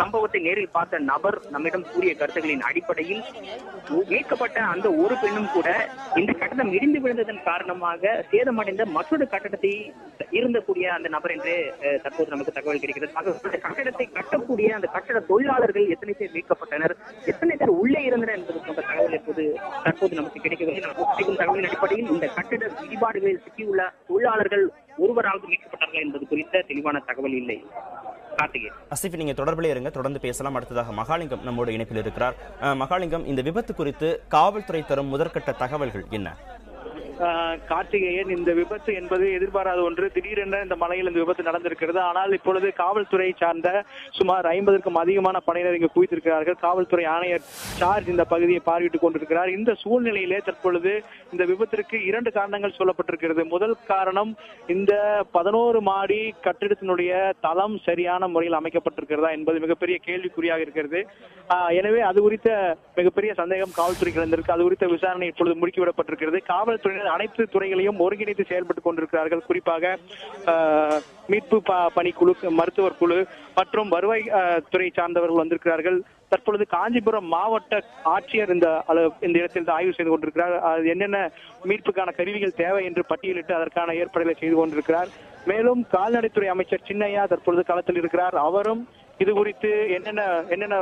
சம்பவத்தை நேரில் பார்த்த நபர் நம்மிடம் கூறிய கருத்துக்களின் அடிப்படையில் மீட்கப்பட்ட அந்த ஒரு பெண்ணும் கூட இந்த கட்டடம் இடிந்து விழுந்ததன் காரணமாக சேதமடைந்த மற்றொரு கட்டடத்தை இருந்தக்கூடிய அந்த நபர் என்று தற்போது நமக்கு தகவல் கிடைக்கிறது. கட்டடத்தை கட்டக்கூடிய அந்த கட்டட தொழிலாளர்கள் எத்தனை பேர் மீட்கப்பட்டனர், எத்தனை பேர் உள்ளே இருந்தனர் என்பது போன்ற தகவல் தற்போது நமக்கு கிடைக்கவில்லை. நமக்கு தகவலின் அடிப்படையில் இந்த கட்டட இடிபாடுகளில் சிக்கியுள்ள தொழிலாளர்கள் ஒருவராவது மீட்கப்பட்டார்கள் என்பது குறித்த தெளிவான தகவல் இல்லை. அசிஃப், நீங்க தொடர்பிலே இருங்க, தொடர்ந்து பேசலாம். அடுத்ததாக மகாலிங்கம் நம்மோட இணைப்பில் இருக்கிறார். மகாலிங்கம், இந்த விபத்து குறித்து காவல்துறை தரும் முதற்கட்ட தகவல்கள் என்ன? கார்த்திகேயன், இந்த விபத்து என்பது எதிர்பாராத ஒன்று. திடீரென இந்த மலையில் இந்த விபத்து நடந்திருக்கிறது. ஆனால் இப்பொழுது காவல்துறை சார்ந்த சுமார் 50க்கும் அதிகமான படையினர் இங்கு குவித்திருக்கிறார்கள். காவல்துறை ஆணையர் சார்ஜ் இந்த பகுதியை பார்வையிட்டுக் கொண்டிருக்கிறார். இந்த சூழ்நிலையிலே தற்பொழுது இந்த விபத்திற்கு 2 காரணங்கள் சொல்லப்பட்டிருக்கிறது. முதல் காரணம், இந்த 11 மாடி கட்டிடத்தினுடைய தளம் சரியான முறையில் அமைக்கப்பட்டிருக்கிறதா என்பது மிகப்பெரிய கேள்விக்குறியாக இருக்கிறது. எனவே அது குறித்த மிகப்பெரிய சந்தேகம் காவல்துறைக்கு இருந்திருக்கு. அது குறித்த விசாரணை இப்பொழுது முடுக்கிவிடப்பட்டிருக்கிறது. காவல்துறையினர் அனைத்து துறைகளையும் ஒருங்கிணைத்து செயல்பட்டுக் கொண்டிருக்கிறார்கள். குறிப்பாக மீட்பு பணிக்குழு, மருத்துவர் குழு மற்றும் வருவாய் துறை சார்ந்தவர்கள் வந்திருக்கிறார்கள். தற்பொழுது காஞ்சிபுரம் மாவட்ட ஆட்சியர் இந்த இடத்தில் ஆய்வு செய்து கொண்டிருக்கிறார். என்னென்ன மீட்புக்கான கருவிகள் தேவை என்று பட்டியலிட்டு அதற்கான ஏற்பாடுகளை செய்து கொண்டிருக்கிறார். மேலும் கால்நடைத்துறை அமைச்சர் சின்னையா தற்பொழுது களத்தில் இருக்கிறார். அவரும் இது குறித்து என்னென்ன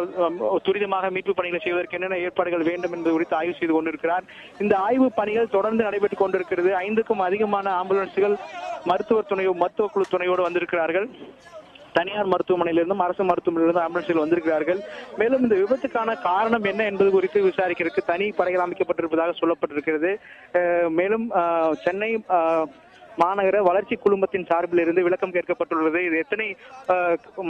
துரிதமாக மீட்பு பணிகளை செய்வதற்கு என்னென்ன ஏற்பாடுகள் வேண்டும் என்பது குறித்து ஆய்வு செய்து கொண்டிருக்கிறார். இந்த ஆய்வு பணிகள் தொடர்ந்து நடைபெற்றுக் கொண்டிருக்கிறது. 5க்கும் அதிகமான ஆம்புலன்ஸ்கள் மருத்துவ குழு துணையோடு வந்திருக்கிறார்கள். தனியார் மருத்துவமனையிலிருந்தும் அரசு மருத்துவமனையிலிருந்து ஆம்புலன்ஸ்கள் வந்திருக்கிறார்கள். மேலும் இந்த விபத்துக்கான காரணம் என்ன என்பது குறித்து விசாரிக்கிறதுக்கு தனி படைகள் அமைக்கப்பட்டிருப்பதாக சொல்லப்பட்டிருக்கிறது. மேலும் சென்னை மாநகர வளர்ச்சி குழுமத்தின் சார்பில் இருந்து விளக்கம் கேட்கப்பட்டுள்ளது. இது எத்தனை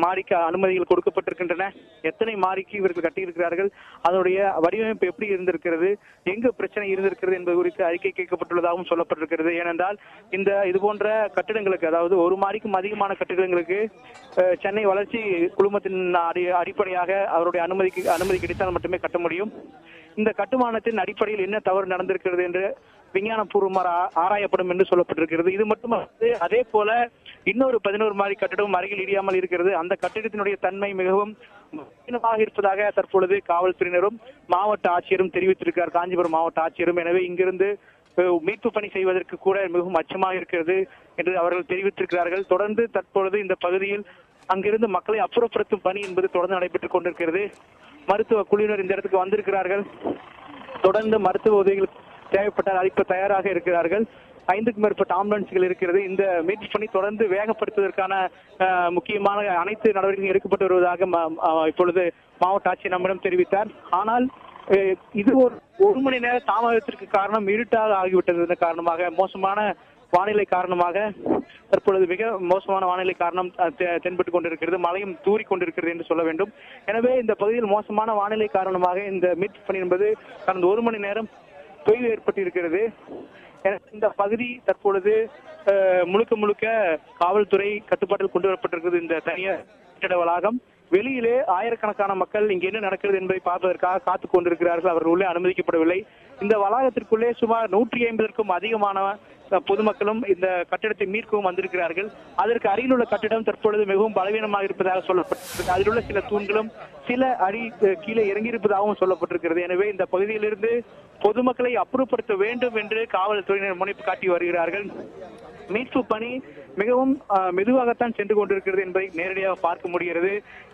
மாடிக்கு அனுமதிகள் கொடுக்கப்பட்டிருக்கின்றன, எத்தனை மாடிக்கு இவர்கள் கட்டியிருக்கிறார்கள், அதனுடைய வடிவமைப்பு எப்படி இருந்திருக்கிறது, எங்கு பிரச்சனை இருந்திருக்கிறது என்பது குறித்து அறிக்கை கேட்கப்பட்டுள்ளதாகவும் சொல்லப்பட்டிருக்கிறது. ஏனென்றால் இது போன்ற கட்டிடங்களுக்கு, அதாவது 1 மாடிக்கும் அதிகமான கட்டிடங்களுக்கு சென்னை வளர்ச்சி குழுமத்தின் அடிப்படையாக அவருடைய அனுமதி கிடைத்தால் மட்டுமே கட்ட முடியும். இந்த கட்டுமானத்தின் அடிப்படையில் என்ன தவறு நடந்திருக்கிறது என்று விஞ்ஞானபூர்வமாக ஆராயப்படும் என்று சொல்லப்பட்டிருக்கிறது. இது மட்டுமல்ல, அதே போல இன்னொரு 11 மாடி கட்டிடம் அருகில் இடியாமல் இருக்கிறது. அந்த கட்டிடத்தினுடைய தன்மை மிகவும் இருப்பதாக தற்பொழுது காவல்துறையினரும் மாவட்ட ஆட்சியரும் தெரிவித்திருக்கிறார், காஞ்சிபுரம் மாவட்ட ஆட்சியரும். எனவே இங்கிருந்து மீட்பு பணி செய்வதற்கு கூட மிகவும் அச்சமாக இருக்கிறது என்று அவர்கள் தெரிவித்திருக்கிறார்கள். தொடர்ந்து தற்பொழுது இந்த பகுதியில் அங்கிருந்து மக்களை அப்புறப்படுத்தும் பணி என்பது தொடர்ந்து நடைபெற்றுக் கொண்டிருக்கிறது. மருத்துவ குழுவினர் இந்த இடத்துக்கு வந்திருக்கிறார்கள். தொடர்ந்து மருத்துவ உதவிகள் தேவைப்பட்டால் அளிக்க தயாராக இருக்கிறார்கள். 5க்கும் மேற்பட்ட ஆம்புலன்ஸ்கள் இருக்கிறது. இந்த மீட்பு பணி தொடர்ந்து வேகப்படுத்துவதற்கான முக்கியமான அனைத்து நடவடிக்கைகள் எடுக்கப்பட்டு வருவதாக இப்பொழுது மாவட்ட ஆட்சியர் நம்மிடம் தெரிவித்தார். ஆனால் இது ஒரு மணி நேர தாமதத்திற்கு காரணம் இருட்டாக ஆகிவிட்டது காரணமாக, மோசமான வானிலை காரணமாக, தற்பொழுது மிக மோசமான வானிலை காரணம் தென்பட்டுக் கொண்டிருக்கிறது. மழையும் தூறி கொண்டிருக்கிறது என்று சொல்ல வேண்டும். எனவே இந்த பகுதியில் மோசமான வானிலை காரணமாக இந்த மீட்பு பணி என்பது கடந்த 1 மணி நேரம் தொய்வு ஏற்பட்டிருக்கிறது. இந்த பகுதி தற்பொழுது முழுக்க காவல்துறை கட்டுப்பாட்டில் கொண்டு வரப்பட்டிருக்கிறது. இந்த தனியார் கட்டிட வளாகம் வெளியிலே ஆயிரக்கணக்கான மக்கள் இங்கு என்ன நடக்கிறது என்பதை பார்ப்பதற்காக காத்துக் கொண்டிருக்கிறார்கள். அவர்கள் உள்ளே அனுமதிக்கப்படவில்லை. இந்த வளாகத்திற்குள்ளே சுமார் 150க்கும் அதிகமான பொதுமக்களும் இந்த கட்டிடத்தை மீட்கவும் வந்திருக்கிறார்கள். அதற்கு அருகில் உள்ள கட்டிடம் தற்பொழுது மிகவும் பலவீனமாக இருப்பதாக சொல்லப்பட்டிருக்கிறது. அதில் உள்ள சில தூண்களும் சில அடி கீழே இறங்கியிருப்பதாகவும் சொல்லப்பட்டிருக்கிறது. எனவே இந்த பகுதியிலிருந்து பொதுமக்களை அப்புறப்படுத்த வேண்டும் என்று காவல்துறையினர் முனைப்பு காட்டி வருகிறார்கள். மீட்பு பணி மிகவும் மெதுவாகத்தான் சென்று கொண்டிருக்கிறது என்பதை நேரடியாக பார்க்க முடிகிறது.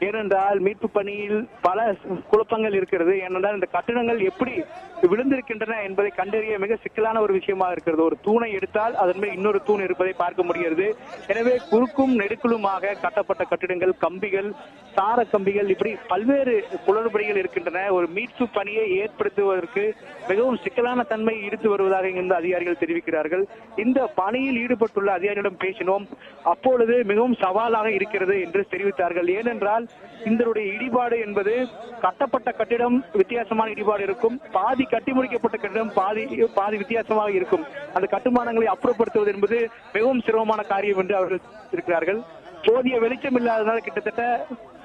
ஏனென்றால் மீட்பு பணியில் பல குழப்பங்கள் இருக்கிறது. ஏனென்றால் இந்த கட்டிடங்கள் எப்படி விழுந்திருக்கின்றன என்பதை கண்டறிய மிக சிக்கலான ஒரு விஷயமாக இருக்கிறது. ஒரு தூணை எடுத்தால் அதன் மேல் இன்னொரு தூண் இருப்பதை பார்க்க முடிகிறது. எனவே குறுக்கும் நெடுக்குளுமாக கட்டப்பட்ட கட்டிடங்கள், கம்பிகள், சார கம்பிகள், இப்படி பல்வேறு குளறுபடிகள் இருக்கின்றன. ஒரு மீட்பு பணியை ஏற்படுத்துவதற்கு மிகவும் சிக்கலான தன்மை ஈடுத்து வருவதாக இந்த அதிகாரிகள் தெரிவிக்கிறார்கள். இந்த பணியில் ஈடுபட்டுள்ள அதிகாரிகளிடம் பேசினோம். அப்பொழுது மிகவும் சவாலாக இருக்கிறது என்று தெரிவித்தார்கள். ஏனென்றால் இதனுடைய இடிபாடு என்பது கட்டப்பட்ட கட்டிடம் வித்தியாசமான இடிபாடு இருக்கும், பாதி கட்டி முடிக்கப்பட்ட கட்டிடம் பாதி வித்தியாசமாக இருக்கும். அந்த கட்டுமானங்களை அப்புறப்படுத்துவது என்பது மிகவும் சிரமமான காரியம் என்று அவர்கள் இருக்கிறார்கள். போதிய வெளிச்சம் இல்லாததால் கிட்டத்தட்ட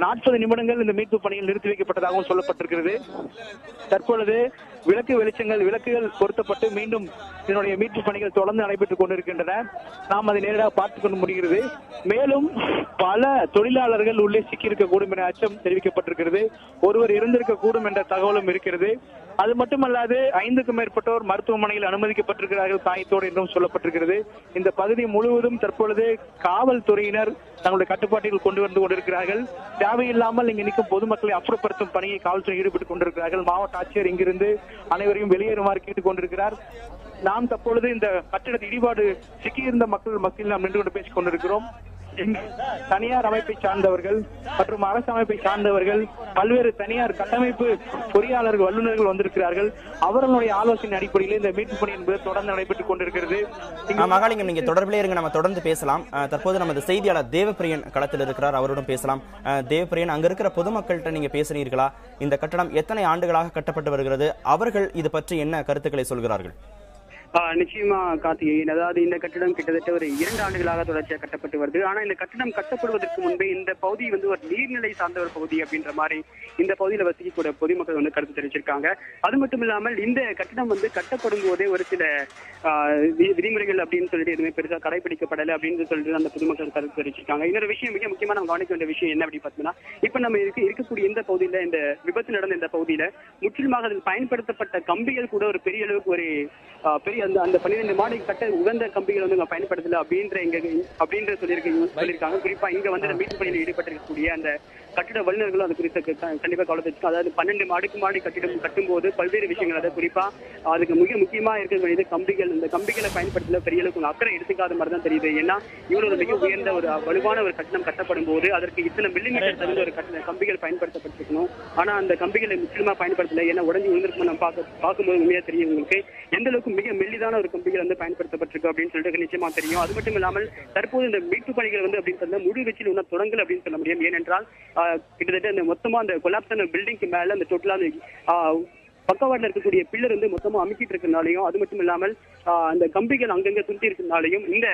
40 நிமிடங்கள் இந்த மீட்பு பணியில் நிறுத்தி வைக்கப்பட்டதாகவும் சொல்லப்பட்டிருக்கிறது. தற்பொழுது விளக்குகள் பொருத்தப்பட்டு மீண்டும் இதனுடைய மீட்பு பணிகள் தொடர்ந்து நடைபெற்றுக் கொண்டிருக்கின்றன. நாம் அதை நேரடியாக பார்த்துக் கொள்ள முடிகிறது. மேலும் பல தொழிலாளர்கள் உள்ளே சிக்கியிருக்கக்கூடும் என அச்சம் தெரிவிக்கப்பட்டிருக்கிறது. ஒருவர் இருந்திருக்கக்கூடும் என்ற தகவலும் இருக்கிறது. அது மட்டுமல்லாது 5க்கும் மேற்பட்டோர் மருத்துவமனையில் அனுமதிக்கப்பட்டிருக்கிறார்கள் காயத்தோடு என்றும் சொல்லப்பட்டிருக்கிறது. இந்த பகுதி முழுவதும் தற்பொழுது காவல்துறையினர் தங்களுடைய கட்டுப்பாட்டில் கொண்டு வந்து கொண்டிருக்கிறார்கள். தேவையில்லாமல் இங்கு நிற்கும் பொதுமக்களை அப்புறப்படுத்தும் பணியை காவல்துறை ஈடுபட்டுக் கொண்டிருக்கிறார்கள். மாவட்ட ஆட்சியர் இங்கிருந்து அனைவரையும் வெளியேறுமாறு கேட்டுக் கொண்டிருக்கிறார். நாம் தற்பொழுது இந்த கட்டிடத்தை இடிபாடு சிக்கியிருந்த மக்கள் மத்தியில் நாம் நின்று கொண்டு பேசிக் கொண்டிருக்கிறோம். தனியார் அமைப்பை சார்ந்தவர்கள் மற்றும் அரசு அமைப்பை சார்ந்தவர்கள், பல்வேறு தனியார் கட்டமைப்பு பொறியாளர்கள், வல்லுநர்கள் வந்திருக்கிறார்கள். அவர்களுடைய ஆலோசனை அடிப்படையில் இந்த மீட்பு பணி என்பது தொடர்ந்து நடைபெற்றுக் கொண்டிருக்கிறது. மகாலிங்கம், நீங்க தொடர்பிலே இருங்க, நம்ம தொடர்ந்து பேசலாம். தற்போது நமது செய்தியாளர் தேவப்பிரியன் களத்தில் இருக்கிறார், அவருடன் பேசலாம். தேவப்பிரியன், அங்க இருக்கிற பொதுமக்கள்கிட்ட நீங்க பேசுறீர்களா? இந்த கட்டடம் எத்தனை ஆண்டுகளாக கட்டப்பட்டு வருகிறது? அவர்கள் இது பற்றி என்ன கருத்துக்களை சொல்கிறார்கள்? நிச்சயமா கார்த்திகேயன், அதாவது இந்த கட்டிடம் கிட்டத்தட்ட ஒரு 2 ஆண்டுகளாக தொடர்ச்சியாக கட்டப்பட்டு வருது. ஆனா இந்த கட்டிடம் கட்டப்படுவதற்கு முன்பே இந்த பகுதி ஒரு நீர்நிலை சார்ந்த ஒரு பகுதி அப்படின்ற மாதிரி இந்த பகுதியில வசிக்கக்கூடிய பொதுமக்கள் கருத்து தெரிவிச்சிருக்காங்க. அது மட்டும் இல்லாமல் இந்த கட்டிடம் கட்டப்படும் போதே ஒரு சில விதிமுறைகள் அப்படின்னு சொல்லிட்டு எதுவுமே பெருசா கடைபிடிக்கப்படலை அப்படின்னு சொல்லிட்டு அந்த பொதுமக்கள் கருத்து தெரிவிச்சிருக்காங்க. இன்னொரு விஷயம், மிக முக்கியமா நம்ம கவனிக்க வேண்டிய விஷயம் என்ன அப்படின்னு பார்த்தீங்கன்னா, இப்ப நம்ம இருக்கக்கூடிய இந்த பகுதியில, இந்த விபத்து நடந்த இந்த பகுதியில முற்றிலுமாக அதில் பயன்படுத்தப்பட்ட கம்பிகள் கூட ஒரு பெரிய அளவுக்கு ஒரு பெரிய அந்த 12 மாடி கட்ட உகந்த கம்பிகள் பயன்படுத்தல அப்படின்ற சொல்லியிருக்காங்க. குறிப்பா இங்க மீட்பு பணியில் ஈடுபட்டிருக்கக்கூடிய அந்த கட்டிட வல்லுநர்களும் அது குறித்த கண்டிப்பா கவலை. அதாவது 12 அடுக்குமாடி கட்டிடம் கட்டும்போது பல்வேறு விஷயங்கள், அதாவது குறிப்பா அதுக்கு மிக முக்கியமா இருக்க வேண்டியது கம்பிகள். இந்த கம்பிகளை பயன்படுத்தல பெரிய அளவுக்கு அக்கறை எடுத்துக்காத மாதிரி தான் தெரியுது. ஏன்னா இவ்வளவு மிக உயர்ந்த ஒரு வலுவான ஒரு கட்டிடம் கட்டப்படும் போது அதற்கு இத்தனை மில்லிமீட்டர் தகுந்த ஒரு கம்பிகள் பயன்படுத்தப்பட்டிருக்கணும். ஆனா அந்த கம்பிகளை முற்றிலுமா பயன்படுத்தல. ஏன்னா உடஞ்சி விழுந்திருக்கும் நம்ம பார்க்கும்போது உண்மையா தெரியும் உங்களுக்கு எந்த அளவுக்கு மிக மெல்லிதான ஒரு கம்பிகள் பயன்படுத்தப்பட்டிருக்கு அப்படின்னு சொல்லிட்டு நிச்சயமா தெரியும். அது மட்டும் இல்லாமல் தற்போது இந்த மீட்பு பணிகள் அப்படின்னு சொன்னா முழு வெற்றில் ஒன்றும் தொடங்கல் அப்படின்னு சொல்ல முடியும். ஏனென்றால் கிட்டத்தட்ட அந்த மொத்தமா அந்த கொலாப்ஸ் பில்டிங்க்கு மேல அந்த டோட்டலா பக்கவாட்டில் இருக்கக்கூடிய பில்லர் மொத்தமா அமுக்கிட்டு இருக்கனாலையும், அது மட்டும் இல்லாமல் அந்த கம்பிகள் அங்கங்க துண்டி இருக்கனாலையும் இந்த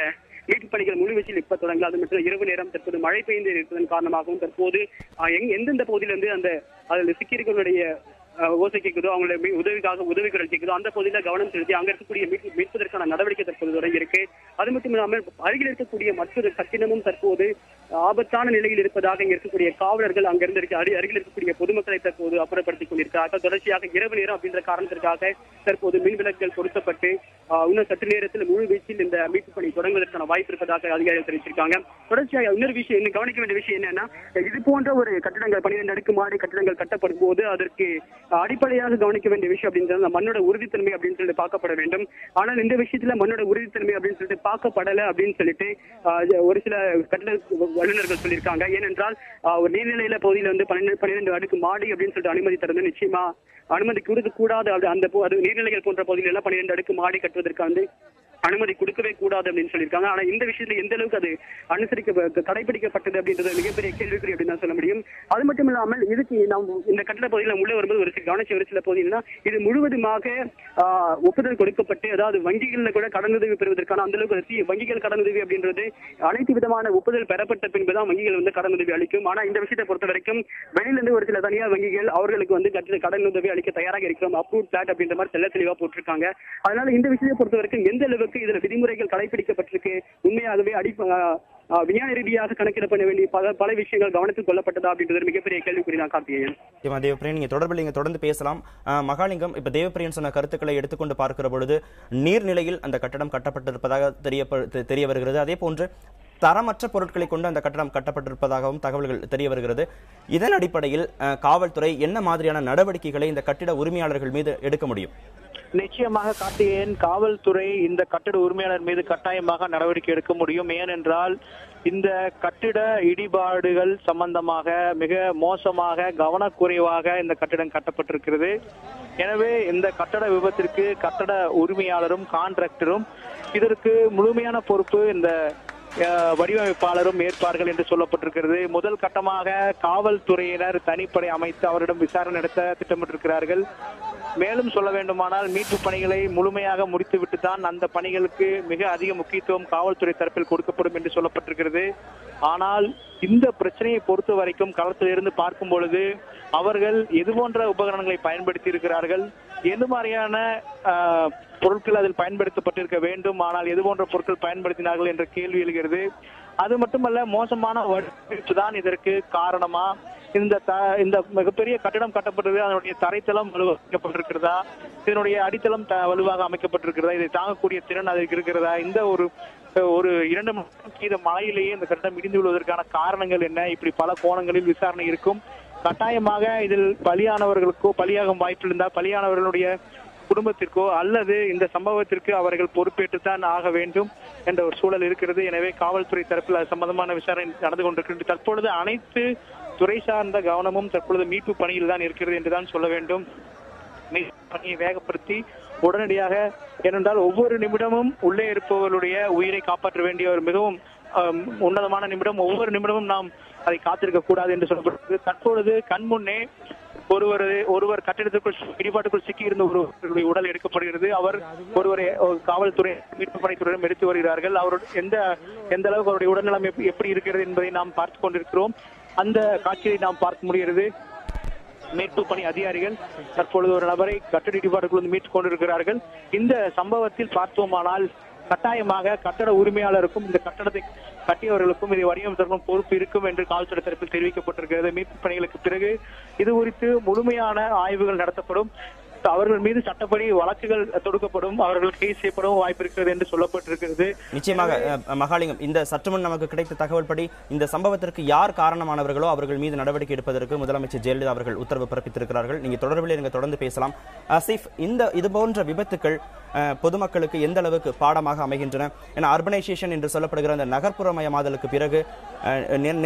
மீட்பு பணிகள் முழு வெற்றில் இப்ப தொடங்கல. அது மட்டும் இரவு நேரம் தற்போது மழை பெய்து இருப்பதன் காரணமாகவும் தற்போது எந்தெந்த பகுதியிலிருந்து அந்த அதில் சிக்கியர்களுடைய ஓசை கேட்குதோ, அவங்களுடைய உதவிக்குரல் கேட்குதோ அந்த பகுதியில கவனம் செலுத்தி அங்க இருக்கக்கூடிய மீட்பதற்கான நடவடிக்கை தற்போது தொடங்கி இருக்கு. அது மட்டும் இல்லாமல் அருகில் இருக்கக்கூடிய மற்றொரு கட்டிடமும் தற்போது ஆபத்தான நிலையில் இருப்பதாக இங்க இருக்கக்கூடிய காவலர்கள் அங்கிருந்து அருகில் இருக்கக்கூடிய பொதுமக்களை தற்போது அப்புறப்படுத்திக் கொண்டிருக்கிறார்கள். தொடர்ச்சியாக இரவு நேரம் அப்படின்ற காரணத்திற்காக தற்போது மின் விளக்குகள் பொருத்தப்பட்டு இன்னும் சற்று நேரத்தில் முழு வீச்சில் இந்த மீட்பு பணி தொடங்குவதற்கான வாய்ப்பு இருப்பதாக அதிகாரிகள் தெரிவிச்சிருக்காங்க. தொடர்ச்சியாக இன்னொரு விஷயம், கவனிக்க வேண்டிய விஷயம் என்னன்னா, இது போன்ற ஒரு கட்டிடங்கள் 12 அடுக்குமாடி கட்டிடங்கள் கட்டப்படும் போது அதற்கு அடிப்படையாக கவனிக்க வேண்டிய விஷயம் அப்படின்றது மண்ணோட உறுதித்தன்மை அப்படின்னு சொல்லிட்டு பார்க்கப்பட வேண்டும். ஆனால் இந்த விஷயத்துல மண்ணோட உறுதித்தன்மை அப்படின்னு சொல்லிட்டு பார்க்கப்படலை அப்படின்னு சொல்லிட்டு ஒரு சில கட்டிட வல்லுநர்கள் சொல்லியிருக்காங்க. ஏனென்றால் ஒரு நீர்நிலையில பகுதியில 12 அடுக்கு மாடி அப்படின்னு சொல்லிட்டு அனுமதி தரது நிச்சயமா அனுமதி கொடுக்க கூடாது. அந்த நீர்நிலைகள் போன்ற பகுதியில எல்லாம் 12 அடுக்கு மாடி கட்டுவதற்கு அனுமதி கொடுக்கவே கூடாது அப்படின்னு சொல்லியிருக்காங்க. ஆனா இந்த விஷயத்துல எந்த அளவுக்கு அது கடைபிடிக்கப்பட்டது அப்படின்றது மிகப்பெரிய கேள்விக்குறி அப்படின்னு தான் சொல்ல முடியும். அது மட்டும் இல்லாமல் இதுக்கு நாம் இந்த கட்டிட பகுதியில் உள்ளே வரும்போது ஒரு சில பகுதினா இது முழுவதுமாக ஒப்புதல் கொடுக்கப்பட்டு, அதாவது வங்கிகள்ல கூட கடனுதவி பெறுவதற்கான அந்த அளவுக்கு வங்கிகள் கடனுதவி அப்படின்றது அனைத்து விதமான ஒப்புதல் பெறப்பட்ட பின்புதான் வங்கிகள் கடனுதவி அளிக்கும். ஆனா இந்த விஷயத்தை பொறுத்த வரைக்கும் வெளியிலிருந்து ஒரு சில தனியார் வங்கிகள் அவர்களுக்கு கடனுதவி அளிக்க தயாராக இருக்கிறோம், அப்ரூவ் பிளாட் அப்படின்ற மாதிரி தெளிவா போட்டிருக்காங்க. அதனால இந்த விஷயத்தை பொறுத்த வரைக்கும் எந்த அளவுக்கு இதுல விதிமுறைகள் கடைபிடிக்கப்பட்டிருக்கு, உண்மையாகவே விஞ்ஞான ரீதியாக கணக்கிடப்பட வேண்டிய பல விஷயங்கள் கவனத்தில் கொள்ளப்பட்டதா அப்படின்றது மிகப்பெரிய கேள்விக்குறி தான் கார்த்திகேயன். தேவப்பிரியன், நீங்க தொடர்பில் நீங்க தொடர்ந்து பேசலாம். மகாலிங்கம், இப்ப தேவப்பிரியன் சொன்ன கருத்துக்களை எடுத்துக்கொண்டு பார்க்கிற பொழுது நீர்நிலையில் அந்த கட்டடம் கட்டப்பட்டிருப்பதாக தெரிய வருகிறது. அதே போன்று தரமற்ற பொருட்களை கொண்டு அந்த கட்டடம் கட்டப்பட்டிருப்பதாகவும் தகவல்கள் தெரிய வருகிறது. இதன் அடிப்படையில் காவல்துறை என்ன மாதிரியான நடவடிக்கைகளை இந்த கட்டிட உரிமையாளர்கள் மீது எடுக்க முடியும்? நிச்சயமாக கார்த்திகேயன், காவல்துறை இந்த கட்டிட உரிமையாளர் மீது கட்டாயமாக நடவடிக்கை எடுக்க முடியும். ஏனென்றால் இந்த கட்டிட இடிபாடுகள் சம்பந்தமாக மிக மோசமாக கவனக்குறைவாக இந்த கட்டிடம் கட்டப்பட்டிருக்கிறது. எனவே இந்த கட்டட விபத்திற்கு கட்டட உரிமையாளரும் கான்ட்ராக்டரும் இதற்கு முழுமையான பொறுப்பு இந்த வடிவமைப்பாளரும் ஏற்பார்கள் என்று சொல்லப்பட்டிருக்கிறது. முதல் கட்டமாக காவல்துறையினர் தனிப்படை அமைத்து அவரிடம் விசாரணை நடத்த திட்டமிட்டிருக்கிறார்கள். மேலும் சொல்ல வேண்டுமானால் மீட்பு பணிகளை முழுமையாக முடித்துவிட்டு தான் அந்த பணிகளுக்கு மிக அதிக முக்கியத்துவம் காவல்துறை தரப்பில் கொடுக்கப்படும் என்று சொல்லப்பட்டிருக்கிறது. ஆனால் இந்த பிரச்சனையை பொறுத்த வரைக்கும் களத்திலிருந்து பார்க்கும் பொழுது அவர்கள் எது போன்ற உபகரணங்களை பயன்படுத்தி இருக்கிறார்கள், எது மாதிரியான பொருட்கள் அதில் பயன்படுத்தப்பட்டிருக்க வேண்டும், ஆனால் எது போன்ற பொருட்கள் பயன்படுத்தினார்கள் என்ற கேள்வி எழுகிறது. அது மட்டுமல்ல, மோசமான வடிவமைப்பு தான் இதற்கு காரணமா? இந்த மிகப்பெரிய கட்டிடம் கட்டப்பட்டது, அதனுடைய தரைத்தளம் வலுவாக்கப்பட்டிருக்கிறதா, இதனுடைய அடித்தளம் வலுவாக அமைக்கப்பட்டிருக்கிறதா, இதை தாங்கக்கூடிய திறன் அதற்கு இருக்கிறதா, இந்த ஒரு 2 மீட்டர் மழையிலேயே இந்த கட்டிடம் இடிந்து விழுவதற்கான காரணங்கள் என்ன, இப்படி பல கோணங்களில் விசாரணை இருக்கும். கட்டாயமாக இதில் பலியானவர்களுக்கோ பலியாகும் வாய்ப்பு இருந்தால் பலியானவர்களுடைய குடும்பத்திற்கோ அல்லது இந்த சம்பவத்திற்கு அவர்கள் பொறுப்பேற்றுத்தான் ஆக வேண்டும் என்ற ஒரு சூழல் இருக்கிறது. எனவே காவல்துறை தரப்பில் அது சம்பந்தமான விசாரணை நடந்து கொண்டிருக்கிறது. தற்பொழுது அனைத்து துறை சார்ந்த கவனமும் தற்பொழுது மீட்பு பணியில் தான் இருக்கிறது என்றுதான் சொல்ல வேண்டும். மீட்பு பணியை வேகப்படுத்தி உடனடியாக, ஏனென்றால் ஒவ்வொரு நிமிடமும் உள்ளே இருப்பவர்களுடைய உயிரை காப்பாற்ற வேண்டிய ஒரு மிகவும் உன்னதமான நிமிடம். ஒவ்வொரு நிமிடமும் நாம் அதை காத்திருக்க கூடாது என்று சொல்லப்படுகிறது. தற்பொழுது கண்முன்னே ஒருவர் கட்டிடத்திற்குள் இடிபாட்டுக்குள் சிக்கி இருந்த ஒருவருடைய உடல் எடுக்கப்படுகிறது. அவர் ஒருவரை காவல்துறை மீட்பு பணித்துறையிடம் எடுத்து வருகிறார்கள். அவர் எந்த அளவுக்கு அவருடைய உடல்நலம் எப்படி இருக்கிறது என்பதை நாம் பார்த்து கொண்டிருக்கிறோம். அந்த காட்சியை நாம் பார்க்க முடிகிறது. மீட்பு பணி அதிகாரிகள் தற்பொழுது ஒரு நபரை கட்டட இடிபாட்டுக்குள் மீட்டுக் கொண்டிருக்கிறார்கள். இந்த சம்பவத்தில் பார்த்தோமானால் கட்டாயமாக கட்டட உரிமையாளருக்கும் இந்த கட்டடத்தை கட்டியவர்களுக்கும் இதை வடிவமைப்பதற்கும் பொறுப்பு இருக்கும் என்று காவல்துறை தரப்பில் தெரிவிக்கப்பட்டிருக்கிறது. மீட்பு பணிகளுக்கு பிறகு இது குறித்து முழுமையான ஆய்வுகள் நடத்தப்படும். அவர்கள் மீது சட்டப்படி வழக்குகள் தொடுக்கப்படும், அவர்கள் கைது செய்யப்படும் வாய்ப்பு இருக்கிறது என்று சொல்லப்பட்டிருக்கிறது. நிச்சயமாக மகாலிங்கம், இந்த சற்று முன் நமக்கு கிடைத்த தகவல் படி இந்த சம்பவத்திற்கு யார் காரணமானவர்களோ அவர்கள் மீது நடவடிக்கை எடுப்பதற்கு முதலமைச்சர் ஜெயலலிதா அவர்கள் உத்தரவு பிறப்பித்திருக்கிறார்கள். நீங்க தொடர்பில் நீங்க தொடர்ந்து பேசலாம். ஆசிஃப், இது போன்ற விபத்துக்கள் பொதுமக்களுக்கு எந்த அளவுக்கு பாடமாக அமைகின்றன? ஏன்னா அர்பனைசேஷன் என்று சொல்லப்படுகிற அந்த நகர்ப்புறமயமாதலுக்கு பிறகு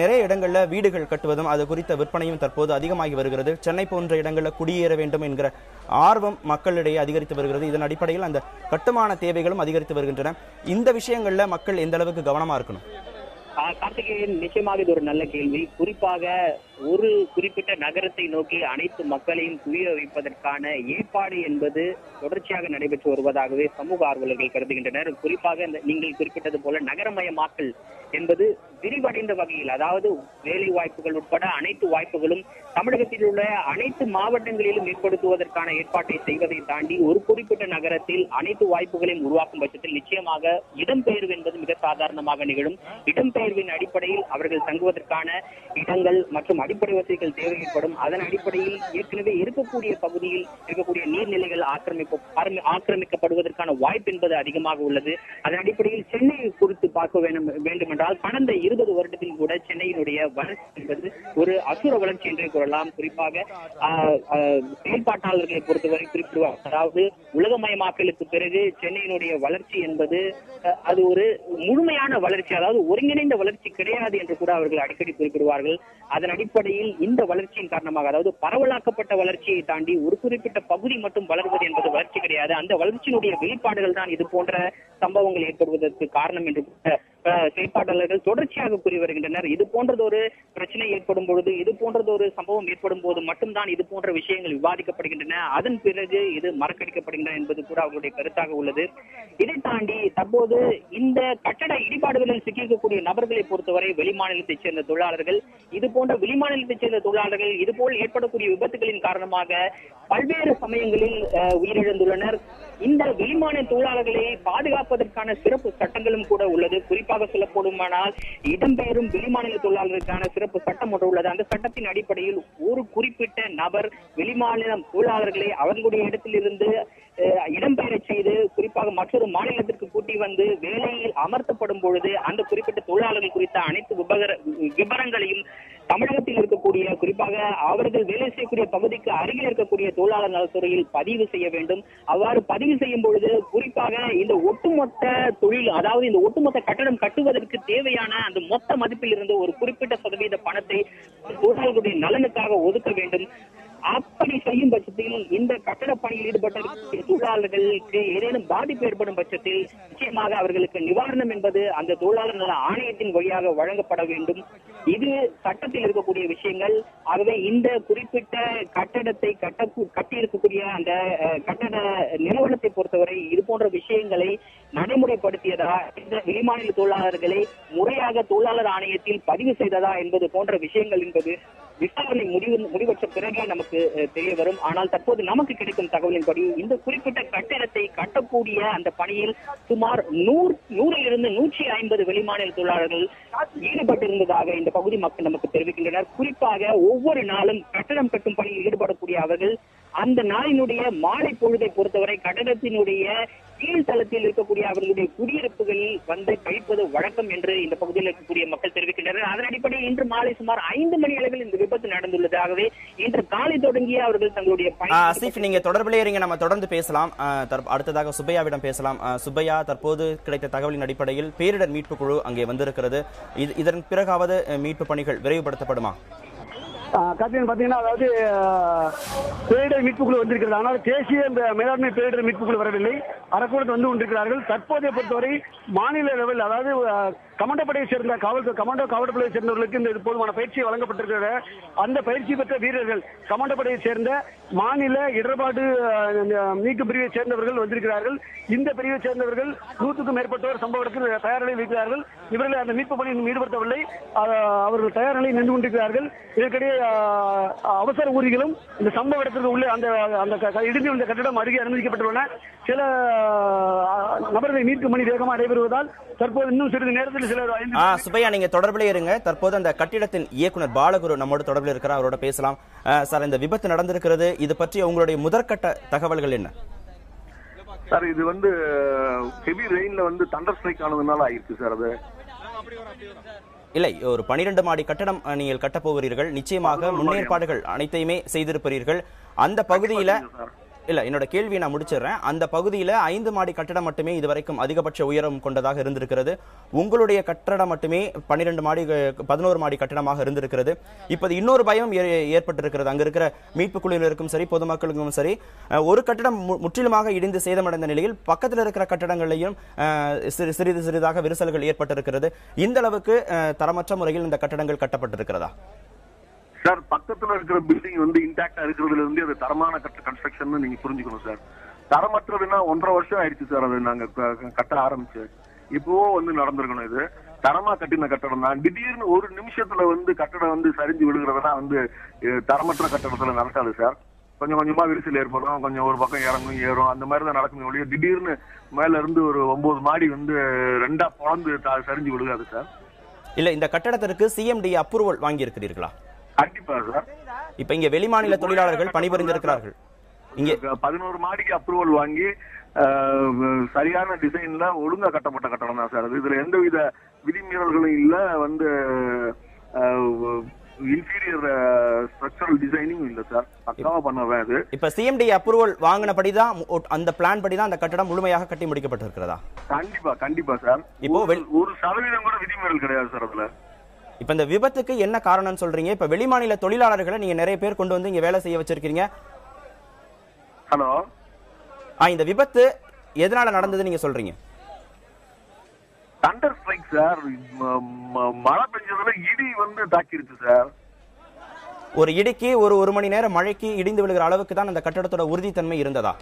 நிறைய இடங்கள்ல வீடுகள் கட்டுவதும் அது குறித்த விற்பனையும் தற்போது அதிகமாகி வருகிறது. சென்னை போன்ற இடங்களில் குடியேற வேண்டும் என்கிற ஆர்வம் மக்களிடையே அதிகரித்து வருகிறது. இதன் அடிப்படையில் அந்த கட்டுமான தேவைகளும் அதிகரித்து வருகின்றன. இந்த விஷயங்கள்ல மக்கள் எந்த அளவுக்கு கவனமா இருக்கணும்? கார்த்திகேயன், நிச்சயமாக இது ஒரு நல்ல கேள்வி. குறிப்பாக ஒரு குறிப்பிட்ட நகரத்தை நோக்கி அனைத்து மக்களையும் குவிய வைப்பதற்கான ஏற்பாடு என்பது தொடர்ச்சியாக நடைபெற்று வருவதாகவே சமூக ஆர்வலர்கள் கருதுகின்றனர். குறிப்பாக நீங்கள் குறிப்பிட்டது போல நகரமயமாக்கல் என்பது விரிவடைந்த வகையில், அதாவது வேலை வாய்ப்புகள் உட்பட அனைத்து வாய்ப்புகளும் தமிழகத்தில் உள்ள அனைத்து மாவட்டங்களிலும் ஏற்படுத்துவதற்கான ஏற்பாட்டை செய்வதை தாண்டி ஒரு குறிப்பிட்ட நகரத்தில் அனைத்து வாய்ப்புகளையும் உருவாக்கும் பட்சத்தில் நிச்சயமாக இடம்பெயர்வு என்பது மிக சாதாரணமாக நிகழும். இடம்பெயர்வின் அடிப்படையில் அவர்கள் தங்குவதற்கான இடங்கள் மற்றும் அடிப்படை வசதிகள் தேவை ஏற்படும். அதன் அடிப்படையில் ஏற்கனவே இருக்கக்கூடிய பகுதியில் இருக்கக்கூடிய நீர்நிலைகள் ஆக்கிரமிக்கப்படுவதற்கான வாய்ப்பு என்பது அதிகமாக உள்ளது. அதன் அடிப்படையில் சென்னையை குறித்து பார்க்க வேண்டும் என்றால் கடந்த 20 வருடத்தில் கூட சென்னையினுடைய வளர்ச்சி என்பது ஒரு அசுர வளர்ச்சி என்றே கூறலாம். குறிப்பாக செயல்பாட்டாளர்களை பொறுத்தவரை குறிப்பிடுவார், அதாவது உலகமயமாக்கலுக்கு பிறகு சென்னையினுடைய வளர்ச்சி என்பது அது ஒரு முழுமையான வளர்ச்சி, அதாவது ஒருங்கிணைந்த வளர்ச்சி கிடையாது என்று கூட அவர்கள் அடிக்கடி குறிப்பிடுவார்கள். அதன் அடிப்படையில் இந்த வளர்ச்சியின் காரணமாக, அதாவது பரவலாக்கப்பட்ட வளர்ச்சியை தாண்டி ஒரு குறிப்பிட்ட பகுதி மட்டும் வளர்வது என்பது வளர்ச்சி கிடையாது. அந்த வளர்ச்சியினுடைய வெளிப்பாடுகள் தான் இது போன்ற சம்பவங்கள் ஏற்படுவதற்கு காரணம் என்று செயற்பாட்டாளர்கள் தொடர்ச்சியாக கூறி வருகின்றனர். இது போன்றதொரு பிரச்சனை ஏற்படும் பொழுது, இது போன்றதொரு சம்பவம் ஏற்படும் போது மட்டும்தான் இது போன்ற விஷயங்கள் விவாதிக்கப்படுகின்றன. அதன் பிறகு இது மறக்கடிக்கப்படுகின்றன என்பது கூட அவர்களுடைய கருத்தாக உள்ளது. இதை தாண்டி தற்போது இந்த கட்டட இடிபாடுகளில் சிக்கிக்கக்கூடிய நபர்களை பொறுத்தவரை வெளிமாநிலத்தைச் சேர்ந்த தொழிலாளர்கள், இது போன்ற வெளிமாநிலத்தைச் சேர்ந்த தொழிலாளர்கள் இதுபோல் ஏற்படக்கூடிய விபத்துகளின் காரணமாக பல்வேறு சமயங்களில் உயிரிழந்துள்ளனர். இந்த வெளிமாநில தொழிலாளர்களை பாதுகாப்பதற்கான சிறப்பு சட்டங்களும் கூட உள்ளது. குறிப்பாக சொல்லப்படுமானால் இடம்பெயரும் வெளிமாநில தொழிலாளர்களுக்கான சிறப்பு சட்டம் ஒன்று உள்ளது. அந்த சட்டத்தின் அடிப்படையில் ஒரு குறிப்பிட்ட நபர் வெளிமாநில தொழிலாளர்களை அவர்களுடைய இடத்திலிருந்து இடம்பெயர செய்து குறிப்பாக மற்றொரு மாநிலத்திற்கு கூட்டி வந்து வேலையில் அமர்த்தப்படும் பொழுது அந்த குறிப்பிட்ட தொழிலாளர்கள் குறித்த அனைத்து விவரங்களையும் தமிழகத்தில் இருக்கக்கூடிய, குறிப்பாக அவர்கள் வேலை செய்யக்கூடிய பகுதிக்கு அருகில் இருக்கக்கூடிய தொழிலாளர் நலத்துறையில் பதிவு செய்ய வேண்டும். அவ்வாறு பதிவு செய்யும் பொழுது குறிப்பாக இந்த ஒட்டுமொத்த தொழில், அதாவது இந்த ஒட்டுமொத்த கட்டடம் கட்டுவதற்கு தேவையான அந்த மொத்த மதிப்பில் இருந்து ஒரு குறிப்பிட்ட சதவீத பணத்தை தொழிலாளர்களுடைய நலனுக்காக ஒதுக்க வேண்டும். அப்படி செய்யும் பட்சத்தில் இந்த கட்டட பணியில் ஈடுபட்ட தொழிலாளர்களுக்கு ஏதேனும் பாதிப்பு ஏற்படும் பட்சத்தில் நிச்சயமாக அவர்களுக்கு நிவாரணம் என்பது அந்த தொழிலாளர் நல ஆணையத்தின் வழியாக வழங்கப்பட வேண்டும். இது சட்டத்தில் இருக்கக்கூடிய விஷயங்கள். ஆகவே இந்த குறிப்பிட்ட கட்டடத்தை கட்டியிருக்கக்கூடிய அந்த கட்டட நிறுவனத்தை பொறுத்தவரை இது போன்ற விஷயங்களை நடைமுறைப்படுத்தியதா, இந்த வெளிமாநில தொழிலாளர்களை முறையாக தொழிலாளர் ஆணையத்தில் பதிவு செய்ததா என்பது போன்ற விஷயங்கள் என்பது விசாரணை முடிவற்ற பிறகே நமக்கு தெரிய வரும். ஆனால் தற்போது நமக்கு கிடைக்கும் தகவலின்படி இந்த குறிப்பிட்ட கட்டிடத்தை கட்டக்கூடிய அந்த பணியில் சுமார் 100 150 வெளிமாநில தொழிலாளர்கள் ஈடுபட்டிருந்ததாக இந்த பகுதி மக்கள் நமக்கு தெரிவிக்கின்றனர். குறிப்பாக ஒவ்வொரு நாளும் கட்டடம் கட்டும் பணியில் ஈடுபடக்கூடிய அவர்கள் அந்த நாளினுடைய மாலை பொழுதை பொறுத்தவரை கட்டடத்தினுடைய கீழ்த்தளத்தில் இருக்கக்கூடிய அவர்களுடைய குடியிருப்புகளில் வந்து கழிப்பது வழக்கம் என்று இந்த பகுதியில் இருக்கக்கூடிய மக்கள் தெரிவிக்கின்றனர். அதன் அடிப்படையில் இன்று மாலை சுமார் 5 மணி அளவில் இந்த விபத்து நடந்துள்ளது. ஆகவே இன்று காலை தொடங்கிய அவர்கள் தங்களுடைய ஆசிஃப், நீங்க தொடர்பிலே இருங்க, நம்ம தொடர்ந்து பேசலாம். அடுத்ததாக சுப்பையாவிடம் பேசலாம். சுப்பையா, தற்போது கிடைத்த தகவலின் அடிப்படையில் பேரிடர் மீட்பு குழு அங்கே வந்திருக்கிறது. இதன் பிறகாவது மீட்பு பணிகள் விரைவுபடுத்தப்படுமா? பாத்தீங்கன்னா, அதாவது பேரிடர் மீட்பு குழு வந்திருக்கிறது. ஆனால் தேசிய மேலாண்மை பேரிடர் மீட்பு குழு வரவில்லை. அரக்கோணத்தில் வந்து கொண்டிருக்கிறார்கள். தற்போதைய பொறுத்தவரை மாநில லெவல், அதாவது கமாண்டோப்படையை சேர்ந்த காவல்துறையை சேர்ந்தவர்களுக்கு இந்த போதுமான பயிற்சி வழங்கப்பட்டிருக்கிறது. அந்த பயிற்சி பெற்ற வீரர்கள் கமாண்டோப்படையை சேர்ந்த மாநில இடர்பாடு மீட்பு பிரிவை சேர்ந்தவர்கள் வந்திருக்கிறார்கள். இந்த பிரிவை சேர்ந்தவர்கள் 100க்கும் மேற்பட்டோர் சம்பவ இடத்தில் தயார் நிலையில் இருக்கிறார்கள். இவர்கள் அந்த மீட்பு பணியில் ஈடுபடுத்தவில்லை. அவர்கள் தயார் நிலையில் நின்று கொண்டிருக்கிறார்கள். இதற்கிடையே அவசர ஊர்திகளும் இந்த சம்பவ இடத்திற்கு உள்ளே அந்த இடிந்து வந்த கட்டிடம் அருகே அனுமதிக்கப்பட்டுள்ளன. சில நபர்களை மீட்கும் பணி வேகமாக நடைபெறுவதால் தற்போது இன்னும் சிறிது நேரத்தில் சிலர் சுப்பையா, நீங்க தொடர்பிலே இருங்க. தற்போது அந்த கட்டிடத்தின் இயக்குனர் பாலகுரு நம்மோடு தொடர்பில் இருக்கிறார். அவரோட பேசலாம். சார், இந்த விபத்து நடந்திருக்கிறது, இது பற்றி உங்களுடைய முதற்கட்ட தகவல்கள் என்ன? சார், இது வந்து ஹெவி ரெயின்ல வந்து தண்டர் ஸ்ட்ரைக் ஆனதுனால ஆயிருக்கு சார். அது இல்லை, ஒரு 12 மாடி கட்டடம் நீங்கள் கட்டப் போகிறீர்கள். நிச்சயமாக முன்னேற்பாடுகள் அனைத்தையுமே செய்திருப்பீர்கள். அந்த பகுதியில இல்ல, என்னோட கேள்வியை நான் முடிச்சிடுறேன். அந்த பகுதியில 5 மாடி கட்டடம் மட்டுமே இதுவரைக்கும் அதிகபட்ச உயரம் கொண்டதாக இருந்திருக்கிறது. உங்களுடைய கட்டடம் மட்டுமே 11 மாடி கட்டடமாக இருந்திருக்கிறது. இப்போது இன்னொரு பயம் ஏற்பட்டிருக்கிறது. அங்க இருக்கிற மீட்பு குழுவினருக்கும் சரி, பொதுமக்களுக்கும் சரி, ஒரு கட்டடம் முற்றிலுமாக இடிந்து சேதமடைந்த நிலையில் பக்கத்தில் இருக்கிற கட்டடங்களையும் சிறிதாக விரிசல்கள் ஏற்பட்டிருக்கிறது. இந்த அளவுக்கு தரமற்ற முறையில் இந்த கட்டடங்கள் கட்டப்பட்டிருக்கிறதா? சார், பக்கத்துல இருக்கிற பில்டிங் வந்து இன்டாக்டா இருக்கிறதுல இருந்து அது தரமான கன்ஸ்ட்ரக்ஷன் நீங்க புரிஞ்சுக்கணும் சார். தரமற்றதுன்னா 1.5 வருஷம் ஆயிடுச்சு சார் அது நாங்க கட்ட ஆரம்பிச்சு. இப்பவும் வந்து நடந்திருக்கணும். இது தரமா கட்டின கட்டடம் தான். திடீர்னு ஒரு நிமிஷத்துல வந்து கட்டடம் வந்து சரிஞ்சு விடுகிறதுனா வந்து தரமற்ற கட்டடத்துல நடக்காது சார். கொஞ்சம் கொஞ்சமா விரிசல் ஏற்படும், கொஞ்சம் ஒரு பக்கம் இறங்கும் ஏறும், அந்த மாதிரி தான் நடக்கும் ஒழிய திடீர்னு மேல இருந்து ஒரு 9 மாடி வந்து 2ஆ பொளந்து சரிஞ்சு விடுகாது சார். இல்ல, இந்த கட்டடத்திற்கு CMD அப்ரூவல் வாங்கி இருக்கிறீர்களா? கண்டிப்பா சார். இப்ப இங்க வெளிமாநில தொழிலாளர்கள் பணிபுரிந்திருக்கிறார்கள். இங்க 11 மாடிக்கு அப்ரூவல் வாங்கி சரியான டிசைன்ல ஒழுங்கா கட்டப்பட்ட கட்டடம் தான் சார். இதுல எந்தவித விதிமீறல்களும் இல்ல. வந்து இன்டீரியர் ஸ்ட்ரக்சரல் டிசைனிங் இல்ல சார். பக்காவா பண்ணவே அது. இப்ப CMD அப்ரூவல் வாங்கினபடிதான், அந்த பிளான் படிதான் அந்த கட்டடம் முழுமையாக கட்டி முடிக்கப்பட்டிருக்கிறதா? கண்டிப்பா சார். இப்போ 1% கூட விதிமீறல் கிடையாது சார் அதுல. இப்ப இந்த விபத்துக்கு என்ன காரணம்னு சொல்றீங்க? இப்ப வெளிமாநில தொழிலாளர்களை நீங்க நிறைய பேர் கொண்டு வந்து இங்க வேலை செய்ய வச்சிருக்கீங்க. ஹலோ, இந்த விபத்து எதனால நடந்தது நீங்க சொல்றீங்க? Thunder strike sir. மழை பெஞ்சதுல இடி வந்து தாக்கிருச்சு சார். ஒரு இடிக்கு ஒரு மணி நேரம் மழைக்கு இடிந்து விழுகிற அளவுக்கு தான் அந்த கட்டடத்தோட உறுதித்தன்மை இருந்ததா?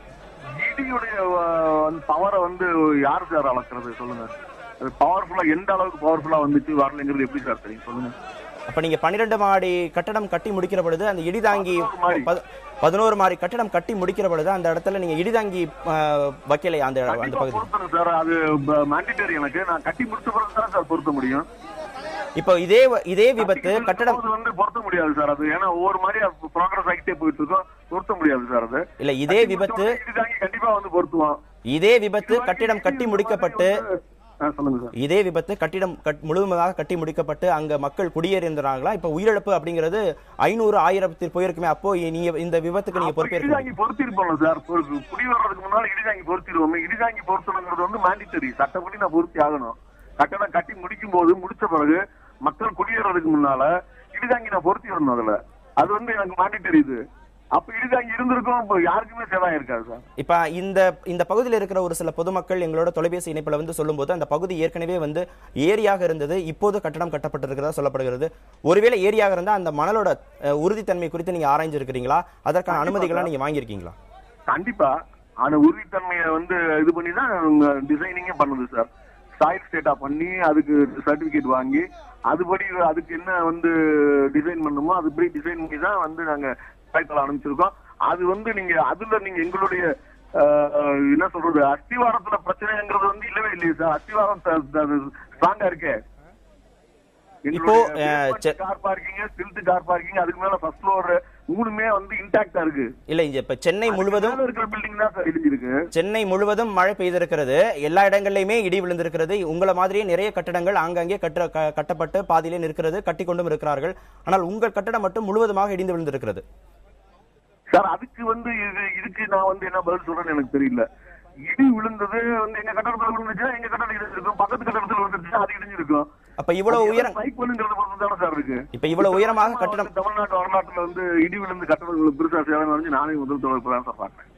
இடியுடைய பவரை வந்து யாரு சார் அளக்குறது சொல்லுங்க. அது பவர்ஃபுல்லா எந்த அளவுக்கு பவர்ஃபுல்லா வந்துச்சு வரலங்கிறது எப்படி சார் தெரியும் சொல்லுங்க. அப்ப நீங்க 12 மாடி கட்டடம் கட்டி முடிக்கிற பொழுது அந்த இடிதாங்கி 11 மாடி கட்டடம் கட்டி முடிக்கிற பொழுது அந்த இடத்துல நீங்க இடிதாங்கி வைக்கலை அந்த பகுதி சார். அது மேண்டேட்டரி. எனக்கு நான் கட்டி முடிச்ச பிறகு தான் சார் பொருத்த முடியும். இப்போ இதே விபத்து கட்டடம் வந்து பொருத்த முடியாது சார். அது ஏன்னா ஒவ்வொரு மாதிரி ப்ரோக்ரஸ் ஆகிட்டே போயிட்டு இருக்கோம். பொருத்த முடியாது சார். அது இல்ல, இதே விபத்து கண்டிப்பா வந்து பொருத்துவோம். இதே விபத்து கட்டிடம் கட்டி முடிக்கப்பட்டு இதே விபத்து கட்டிடம் முழுவதுமாக கட்டி முடிக்கப்பட்டு அங்க மக்கள் குடியேறியிருந்தாங்களா? இப்ப உயிரிழப்பு அப்படிங்கிறது 500-1000 போயிருக்குமே. அப்போ நீங்க இந்த விபத்துக்கு நீங்க பொறுத்திருப்போம் சார். குடி வர்றதுக்கு முன்னால இடிதாங்கி பொறுத்திருவோம். இடிதாங்கி பொறுத்தணுங்கிறது வந்து மேண்டிட்டரி. சட்டப்படி நான் பொருத்தி ஆகணும். கட்டடம் கட்டி முடிக்கும் போது முடிச்ச பிறகு மக்கள் குடியேறதுக்கு முன்னால இடிதாங்கி நான் பொருத்தி வரணும். அதுல அது வந்து எனக்கு மேண்டிட்டரி. இது அப்ப இடிதாங்கி இருந்திருக்கும், இப்ப யாருக்குமே சேதம் இருக்காது சார். இப்ப இந்த பகுதியில் இருக்கிற ஒரு சில பொதுமக்கள் எங்களோட தொலைபேசி இணைப்புல வந்து சொல்லும்போது அந்த பகுதி ஏற்கனவே வந்து ஏரியாக இருந்தது, இப்போது கட்டடம் கட்டப்பட்டிருக்கிறதா சொல்லப்படுகிறது. ஒருவேளை ஏரியாக இருந்தா அந்த மணலோட உறுதித்தன்மை குறித்து நீங்க ஆராய்ஞ்சிருக்கிறீங்களா? அதற்கான அனுமதிகளா நீங்க வாங்கியிருக்கீங்களா? கண்டிப்பா அந்த உறுதித்தன்மையை வந்து இது பண்ணி தான் டிசைனிங்கே பண்ணுது சார். சாயில் ஸ்டேட்டா பண்ணி அதுக்கு சர்டிபிகேட் வாங்கி அதுபடி அதுக்கு என்ன வந்து டிசைன் பண்ணுமோ அதுபடி டிசைன் பண்ணி தான் வந்து நாங்க சைக்கிள் அனுப்பிச்சிருக்கோம். அது வந்து நீங்க அதுல நீங்க எங்களுடைய என்ன சொல்றது அஸ்திவாரத்துல பிரச்சனைங்கிறது வந்து இல்லவே இல்லையே சார். அஸ்திவாரம் ஸ்ட்ராங்கா இருக்கு. இப்போ கார் பார்க்கிங், ஸ்டில்ட் கார் பார்க்கிங், அதுக்கு மேல ஃபர்ஸ்ட் ஃப்ளோர் மூணுமே வந்து இன்டாக்டா இருக்கு. இல்ல இப்ப சென்னை முழுவதும் இருக்கிற பில்டிங் தான் சார் இடிஞ்சிருக்கு. சென்னை முழுவதும் மழை பெய்திருக்கிறது, எல்லா இடங்கள்லயுமே இடி விழுந்திருக்கிறது. உங்களை மாதிரியே நிறைய கட்டடங்கள் ஆங்காங்கே கட்டப்பட்டு பாதியிலே நிற்கிறது, கட்டி கொண்டும் இருக்கிறார்கள். ஆனால் உங்கள் கட்டடம் மட்டும் முழுவதுமாக இடிந்து விழுந்திருக்கிறது. சார் அதுக்கு வந்து இதுக்கு நான் வந்து என்ன பதில் சொல்றேன்னு எனக்கு தெரியல. இடி விழுந்தது வந்து எங்க கட்டடத்துல விழுந்துச்சா, எங்க கட்டடம் இடிஞ்சிருக்கும், பக்கத்து கட்டடத்துல விழுந்துச்சா அது இடிஞ்சிருக்கும். அப்ப இவ்வளவு உயரம் சார் இருக்கு. இப்ப இவ்வளவு உயரமாக கட்டடம் தமிழ்நாட்டு வரலாற்றுல வந்து இடி விழுந்து கட்டடங்கள் பெருசா சேதம் வந்து நானே முதல் தொடர்பு சார் பார்த்தேன்.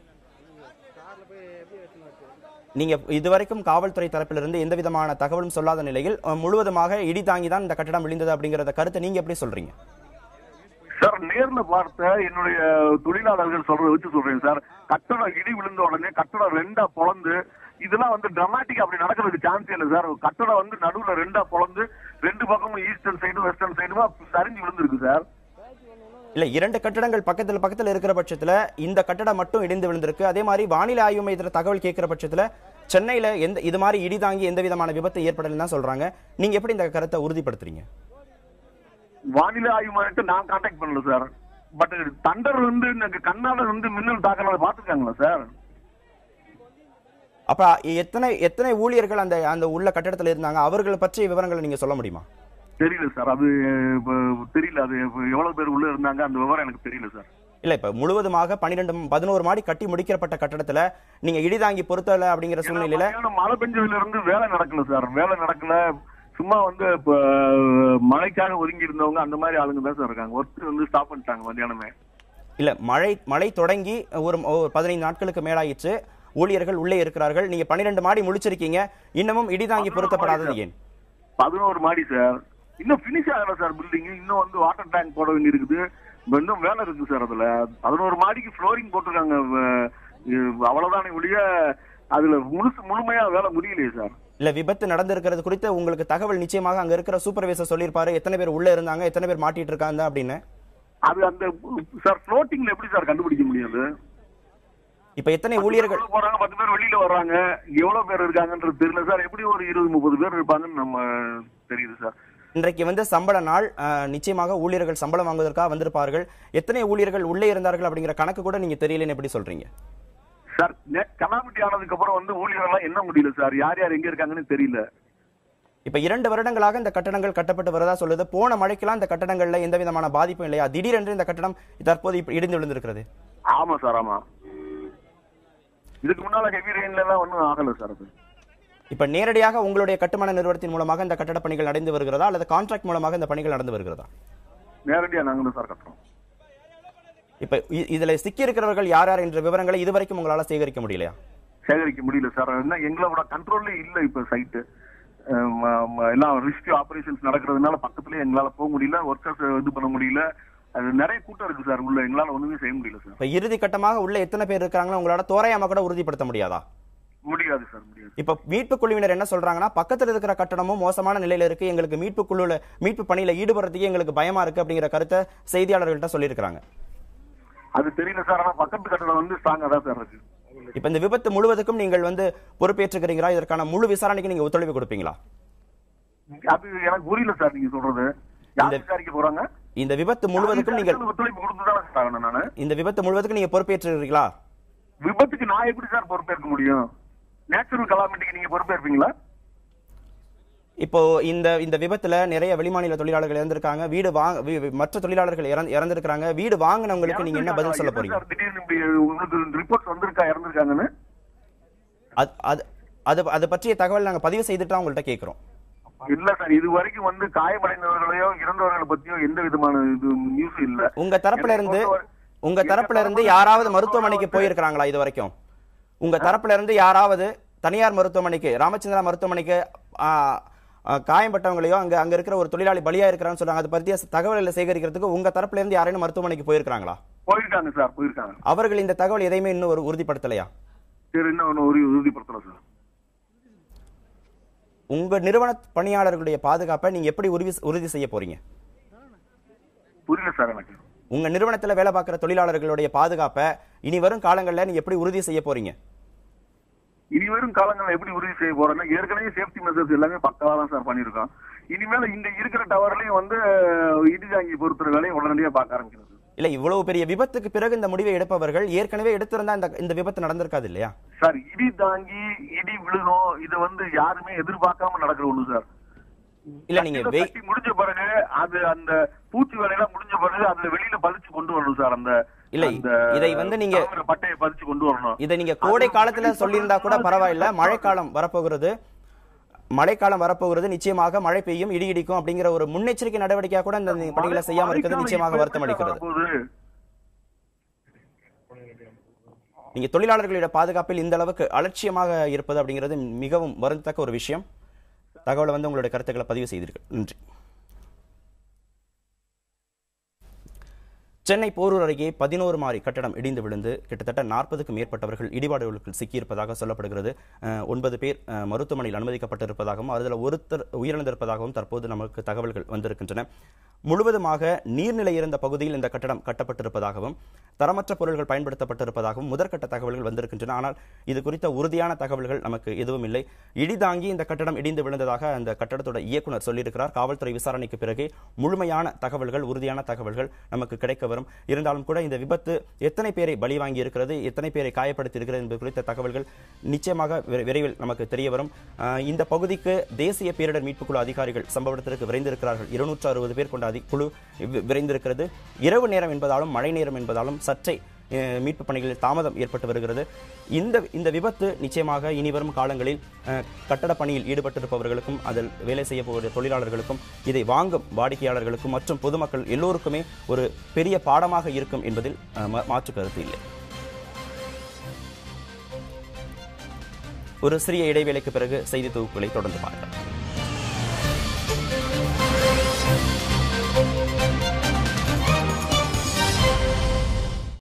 நீங்க இதுவரைக்கும் காவல்துறை தரப்பிலிருந்து எந்த விதமான தகவலும் சொல்லாத நிலையில் முழுவதுமாக இடி தாங்கி தான் இந்த கட்டடம் விழுந்தது அப்படிங்கறத கருத்தை நீங்க எப்படி சொல்றீங்க? சார் நேர்ல பார்த்த என்னுடைய தொழிலாளர்கள் சொல்றதை வச்சு சொல்றேன் சார். கட்டடம் இடி விழுந்த உடனே கட்டடம் ரெண்டா பொளந்து, இதெல்லாம் வந்து டிராமாட்டிக் அப்படி நடக்கிறதுக்கு சான்ஸ் இல்லை சார். கட்டடம் வந்து நடுவுல ரெண்டா பொளந்து ரெண்டு பக்கமும் ஈஸ்டர்ன் சைடும் வெஸ்டர்ன் சைடுமா சரிஞ்சு விழுந்திருக்கு சார். இல்ல, இரண்டு கட்டடங்கள் பக்கத்துல இருக்கிற பட்சத்துல இந்த கட்டடம் மட்டும் இடிந்து விழுந்திருக்கு. அதே மாதிரி வானிலை ஆய்வு மையத்துல தகவல் கேட்கிற பட்சத்துல சென்னையில இது மாதிரி இடி தாங்கி எந்த விதமான விபத்து ஏற்படலன்னு தான் சொல்றாங்க. நீங்க எப்படி இந்த கருத்தை உறுதிப்படுத்துறீங்க? வானிலை ஆய்வு மையத்தை நான் கான்டாக்ட் பண்ணல சார். பட் தண்டர் வந்து எனக்கு கண்ணால வந்து மின்னல் தாக்கல பாத்துருக்காங்களா சார்? அப்ப எத்தனை ஊழியர்கள் அந்த உள்ள கட்டடத்துல இருந்தாங்க, அவர்களை பற்றிய விவரங்களை நீங்க சொல்ல முடியுமா? தெரியல சார், அது தெரியல. அது எவ்வளவு பேர் உள்ள இருந்தாங்க அந்த விவரம் எனக்கு தெரியல சார். இல்ல, இப்ப முழுவதுமாக 11 மாடி கட்டி முடிக்கப்பட்ட கட்டடத்துல நீங்க இடிதாங்கி பொருத்தல அப்படிங்கிற சூழ்நிலையில மழை பெஞ்சதுல இருந்து வேலை நடக்கல சார். வேலை நடக்கல, சும்மா வந்து மழைக்காக ஒதுங்கி இருந்தவங்க அந்த மாதிரி ஆளுங்க தான் சார் இருக்காங்க. ஒருத்தர் வந்து ஸ்டாப் பண்ணிட்டாங்க மத்தியானமே. இல்ல, மழை தொடங்கி ஒரு 15 நாட்களுக்கு மேலாயிடுச்சு, ஊழியர்கள் உள்ளே இருக்கிறார்கள். நீங்க 12 மாடி முடிச்சிருக்கீங்க, இன்னமும் இடிதாங்கி பொருத்தப்படாதது ஏன்? 11 மாடி சார், இன்னும் பினிஷ் ஆகல சார் பில்டிங். இன்னும் வந்து வாட்டர் டேங்க் போட வேண்டி இருக்குது, இன்னும் வேலை இருக்கு சார். அதுல 11 மாடிக்கு ஃப்ளோரிங் போட்டிருக்காங்க, அவ்வளவுதானே ஒழிய அதுல முழுமையா வேலை முடியலையே சார். இல்ல, விபத்து நடந்திருக்கிறது குறித்து உங்களுக்கு தகவல் நிச்சயமாக அங்க இருக்கிற சூப்பர்வைசர் சொல்லியிருப்பாரு, எத்தனை பேர் உள்ள இருந்தாங்க, எத்தனை பேர் மாட்டிட்டு இருக்காங்க அப்படின்னு. அது அந்த சார் ஃப்ளோட்டிங்ல எப்படி சார் கண்டுபிடிக்க முடியாது? இப்ப எத்தனை ஊழியர்கள் போறாங்க, 10 பேர் வெளியில வர்றாங்க, எவ்வளவு பேர் இருக்காங்கன்றது தெரியல சார். எப்படி ஒரு 20-30 பேர் இருப்பாங்கன்னு நம்ம தெரியுது சார். இன்றைக்கு வந்து சம்பள நாள், நிச்சயமாக ஊழியர்கள் சம்பளம் வாங்குவதற்காக வந்திருப்பார்கள். எத்தனை ஊழியர்கள் உள்ளே இருந்தார்கள் அப்படிங்கிற கணக்கு கூட நீங்க தெரியலன்னு எப்படி சொல்றீங்க சார்? கலாமிட்டி ஆனதுக்கு அப்புறம் வந்து ஊழியர்கள் என்ன முடியல சார், யார் யார் எங்க இருக்காங்கன்னு தெரியல. இப்ப 2 வருடங்களாக இந்த கட்டடங்கள் கட்டப்பட்டு வரதா சொல்லுது. போன மழைக்கெல்லாம் இந்த கட்டடங்கள்ல எந்த விதமான பாதிப்பும் இல்லையா? திடீரென்று இந்த கட்டடம் தற்போது இடிந்து விழுந்திருக்கிறது. ஆமா சார், ஆமா. இதுக்கு முன்னால ஹெவி ரெயின்ல எல்லாம் ஒன்றும் ஆகல சார். அது இப்ப நேரடியாக உங்களுடைய கட்டுமான நிறுவனத்தின் மூலமாக இந்த கட்டட பணிகள் நடந்து வருகிறதா, அல்லது கான்ட்ராக்ட் மூலமாக இந்த பணிகள் நடந்து வருகிறதா? நேரடியா நாங்க சார் கட்டுறோம். இப்ப இதுல சிக்கி இருக்கிறவர்கள் யார் யார் என்ற விவரங்களை இதுவரைக்கும் உங்களால சேகரிக்க முடியலையா? சேகரிக்க முடியல சார். எங்களோட கண்ட்ரோல்ல இல்ல. இப்ப சைட்டு எல்லாம் ரெஸ்கியூ ஆபரேஷன்ஸ் நடக்கிறதுனால பக்கத்துலயே எங்களால போக முடியல, ஒர்க்கர்ஸ் இது பண்ண முடியல. அது நிறைய கூட்டம் இருக்கு சார் உள்ள, எங்களால ஒண்ணுமே செய்ய முடியல சார். இப்ப இறுதி கட்டமாக உள்ள எத்தனை பேர் இருக்காங்களோ உங்களோட தோராயமா கூட உறுதிப்படுத்த முடியாதா? முடியாது சார், முடியாது. இப்ப மீட்பு குழுவினர் என்ன சொல்றாங்கன்னா, பக்கத்துல இருக்கிற கட்டணமும் மோசமான நிலையில இருக்கு, எங்களுக்கு மீட்பு பணியில ஈடுபடுறதுக்கு எங்களுக்கு பயமா இருக்கு அப்படிங்கிற கருத்தை செய்தியாளர்கள்ட்ட சொல்லியிருக்காங்க. அது தெரியல சார், ஆனா பக்கத்து கட்டணம் வந்து ஸ்ட்ராங்கா தான் சார் இருக்கு. இப்ப இந்த விபத்து முழுவதுக்கும் நீங்கள் வந்து பொறுப்பேற்றுக்கிறீங்களா? இதற்கான முழு விசாரணைக்கு நீங்க ஒத்துழைப்பு கொடுப்பீங்களா? அது எனக்கு புரியல சார் நீங்க சொல்றது. யார் விசாரிக்க போறாங்க? இந்த விபத்து முழுவதுக்கும் நீங்கள் ஒத்துழைப்பு கொடுத்துதான் நானு. இந்த விபத்து முழுவதுக்கும் நீங்க பொறுப்பேற்றுக்கிறீங்களா? விபத்துக்கு நான் எப்படி சார் பொறுப்பேற்க முடியும்? நேச்சுரல் கலாமிட்டிக்கு நீங்க பொறுப்பேற்பீங்களா? இப்போ இந்த விபத்துல நிறைய வெளிமாநில தொழிலாளர்கள் இறந்திருக்காங்க, மற்ற தொழிலாளர்கள் இறந்திருக்காங்க. வீடு வாங்கினவங்களுக்கு நீங்க என்ன பதில் சொல்ல போறீங்க? உங்களுக்கு ரிப்போர்ட் வந்திருக்கா இறந்திருக்காங்கன்னு? அது பற்றிய தகவல் நாங்க பதிவு செய்துட்டு உங்கள்ட்ட கேட்கிறோம். இல்ல சார், இது வரைக்கும் வந்து காயமடைந்தவர்களையோ இறந்தவர்களை பத்தியோ எந்த விதமான நியூஸ் இல்ல. உங்க தரப்புல இருந்து உங்க தரப்புல இருந்து யாராவது மருத்துவமனைக்கு போயிருக்கிறாங்களா இது வரைக்கும்? உங்க தரப்புல இருந்து யாராவது தனியார் மருத்துவமனைக்கு, ராமச்சந்திரா மருத்துவமனைக்கு காயம்பட்டவங்களையோ அங்க இருக்கிற ஒரு தொழிலாளி பலியா இருக்கிறான்னு சொல்றாங்க, அது பற்றிய தகவல்களை சேகரிக்கிறதுக்கு உங்க தரப்புல இருந்து யாரையும் மருத்துவமனைக்கு போயிருக்காங்களா? போயிருக்காங்க சார், போயிருக்காங்க. அவர்கள் இந்த தகவல் எதையுமே இன்னும் ஒரு உறுதிப்படுத்தலையா? சரி, இன்னும் உறுதிப்படுத்தல சார். உங்க நிறுவன பணியாளர்களுடைய பாதுகாப்பை நீங்க எப்படி உறுதி செய்ய போறீங்க? புரியல சார் எனக்கு. உங்க நிறுவனத்துல வேலை பார்க்கிற தொழிலாளர்களுடைய பாதுகாப்பை இனி வரும் காலங்களில் நீங்க எப்படி உறுதி செய்ய போறீங்க? இனி வரும் காலங்களில் எப்படி உறுதி செய்ய போறோம்னா, ஏற்கனவே சேஃப்டி மெஷர்ஸ் எல்லாமே பக்காவா தான் சார் பண்ணிருக்கோம். இனிமேல இங்க இருக்கிற டவர்லயும் வந்து இடிதாங்கி பொறுத்துற வேலையை உடனடியாக பார்க்க ஆரம்பிக்கிறது. இல்ல, இவ்வளவு பெரிய விபத்துக்கு பிறகு இந்த முடிவை எடுப்பவர்கள் ஏற்கனவே எடுத்திருந்தா இந்த விபத்து நடந்திருக்காது இல்லையா சார்? இடி தாங்கி இடி விழுகும், இது வந்து யாருமே எதிர்பார்க்காம நடக்கிற ஒண்ணு சார். இல்ல, நீங்க முடிஞ்ச பிறகு அது அந்த பூச்சி வேலையெல்லாம் முடிஞ்ச பிறகு அதுல வெளியில பதிச்சு கொண்டு வரணும் சார். அந்த இல்ல, இதை வந்து நீங்க பட்டையை பதிச்சு கொண்டு வரணும். இதை நீங்க கோடை காலத்துல சொல்லியிருந்தா கூட பரவாயில்ல. மழைக்காலம் வரப்போகிறது, நிச்சயமாக மழை பெய்யும், இடி இடிக்கும் அப்படிங்கிற ஒரு முன்னெச்சரிக்கை நடவடிக்கையா கூட இந்த பணிகளை செய்யாம இருக்கிறது நிச்சயமாக வருத்தம் அளிக்கிறது. நீங்க தொழிலாளர்களுடைய பாதுகாப்பில் இந்த அளவுக்கு அலட்சியமாக இருப்பது அப்படிங்கிறது மிகவும் வருந்தத்தக்க ஒரு விஷயம். தகவலை வந்து உங்களுடைய கருத்துக்களை பதிவு செய்தீர்கள். நன்றி. சென்னை போரூர் அருகே 11 மாடி கட்டடம் இடிந்து விழுந்து கிட்டத்தட்ட 40க்கும் மேற்பட்டவர்கள் இடிபாடுகளுக்குள் சிக்கியிருப்பதாக சொல்லப்படுகிறது. 9 பேர் மருத்துவமனையில் அனுமதிக்கப்பட்டிருப்பதாகவும் அதில் ஒருத்தர் உயிரிழந்திருப்பதாகவும் தற்போது நமக்கு தகவல்கள் வந்திருக்கின்றன. முழுவதுமாக நீர்நிலை இருந்த பகுதியில் இந்த கட்டடம் கட்டப்பட்டிருப்பதாகவும் தரமற்ற பொருட்கள் பயன்படுத்தப்பட்டிருப்பதாகவும் முதற்கட்ட தகவல்கள் வந்திருக்கின்றன. ஆனால் இது குறித்த உறுதியான தகவல்கள் நமக்கு எதுவும் இல்லை. இடிதாங்கி இந்த கட்டடம் இடிந்து விழுந்ததாக அந்த கட்டடத்தோட இயக்குனர் சொல்லியிருக்கிறார். காவல்துறை விசாரணைக்கு பிறகு முழுமையான தகவல்கள், உறுதியான தகவல்கள் நமக்கு கிடைக்க வரும். இருந்தாலும் கூட இந்த விபத்து எத்தனை பேரை பலி வாங்கி இருக்கிறது, எத்தனை பேரை காயப்படுத்தி இருக்கிறது என்பது குறித்த தகவல்கள் நிச்சயமாக விரைவில் நமக்கு தெரிய வரும். இந்த பகுதிக்கு தேசிய பேரிடர் மீட்பு குழு அதிகாரிகள் சம்பவ இடத்திற்கு விரைந்திருக்கிறார்கள். 260 பேர் கொண்ட குழு விரைந்திருக்கிறது. இரவு நேரம் என்பதாலும் மழை நேரம் என்பதாலும் சற்றே மீட்பு பணிகளில் தாமதம் ஏற்பட்டு வருகிறது. இந்த விபத்து நிச்சயமாக இனி வரும் காலங்களில் கட்டட பணியில் ஈடுபட்டிருப்பவர்களுக்கும் அதில் வேலை செய்ய போகிற தொழிலாளர்களுக்கும் இதை வாங்கும் வாடிக்கையாளர்களுக்கும் மற்றும் பொதுமக்கள் எல்லோருக்குமே ஒரு பெரிய பாடமாக இருக்கும் என்பதில் மாற்று கருத்து இல்லை. ஒரு சிறிய இடைவேளைக்கு பிறகு செய்தி தொகுப்புகளை தொடர்ந்து பார்க்கலாம்.